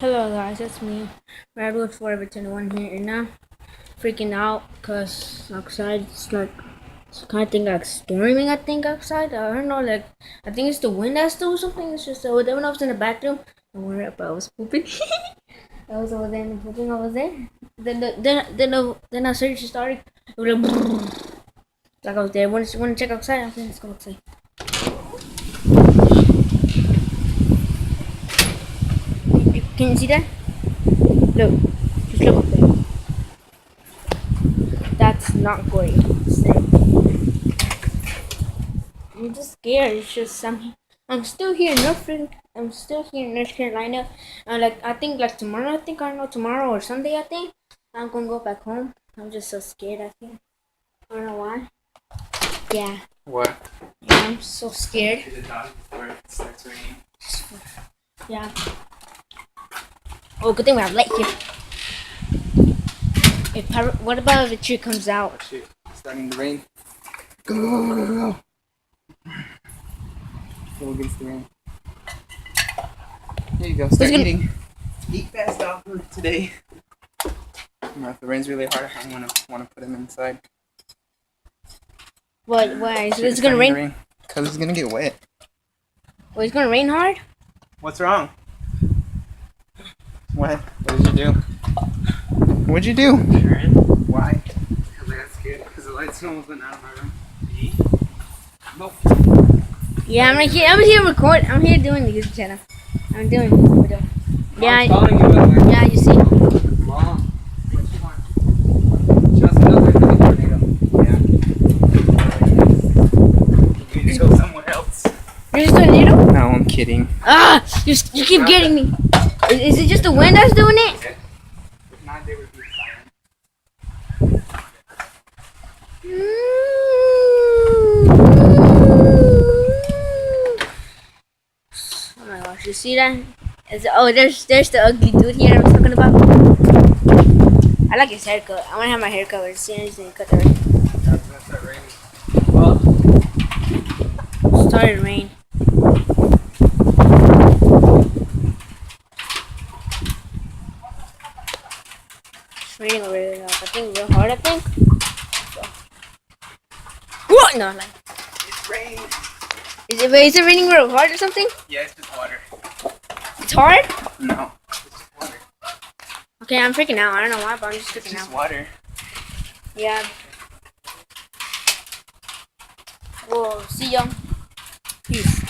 Hello guys, it's me, Redwood Forever 21 here, and I'm freaking out because outside it's kind of thing like storming. I think outside. I don't know, like I think it's the wind that's doing something. It's just when I was in the bathroom, I wonder if I was pooping. I was over there and pooping over there. Then I searched started. It was like I was there. Want to check outside? Okay, let's go outside. Can you see that? Look, just look up there. That's not great. I'm just scared. It's just I'm still here in I'm still here in North Carolina. I think like tomorrow. I don't know, tomorrow or Sunday. I think I'm gonna go back home. I'm just so scared. I don't know why. Yeah. What? Yeah, I'm so scared. The dog before it starts raining. Yeah. Oh, good thing we have light here. What about if a tree comes out? Oh, shit. It's starting to rain. Go. Go against the rain. Here you go. Start eating. Eat fast dog food today. If the rain's really hard, I'm gonna want to put him inside. What? Why? It's gonna rain? Because it's gonna get wet. Oh, it's gonna rain hard? What's wrong? What? What did you do? What'd you do? Why? Because I got scared. Because the lights almost went out of my room. Nope. Yeah, I'm here recording. I'm here doing the YouTube channel. I'm doing the video. Yeah, calling you. Yeah, you see. Mom, what you want? Just another tornado. Yeah. You need to go somewhere else. You're just doing a needle? No, I'm kidding. Ah! You keep getting me. Is it just the wind that's doing it? Okay. If not, they would be silent. Oh my gosh, you see that? There's the ugly dude here I was talking about. I like his haircut. I want to have my hair covered. As soon as they cut the rain. That's not raining. Well, It started to rain. It's raining really hard. I think real hard, I think. So. What? No, like. it's rain. Is it raining real hard or something? Yeah, it's just water. It's hard? No, it's just water. Okay, I'm freaking out. I don't know why, but I'm just It's freaking just out. water. Yeah. Well, see ya. Peace.